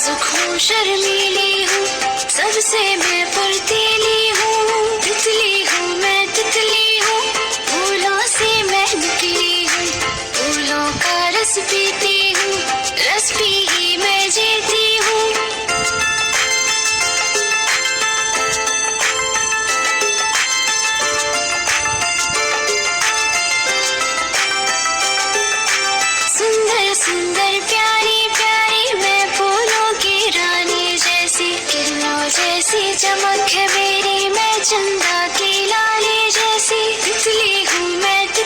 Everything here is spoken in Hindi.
नाजुक हूँ, शर्मीली हूँ, सबसे मैं फुर्तीली हूँ। तितली हूँ मैं, तितली हूँ, फूलों से मैं निकली हूँ। फूलों का रस पीती हूँ, रस पी ही मैं जीती हूँ। सुंदर सुंदर प्यारी प्यारी मैं फूलों की रानी जैसी, किरणों जैसी चमक है मेरी, मैं चंदा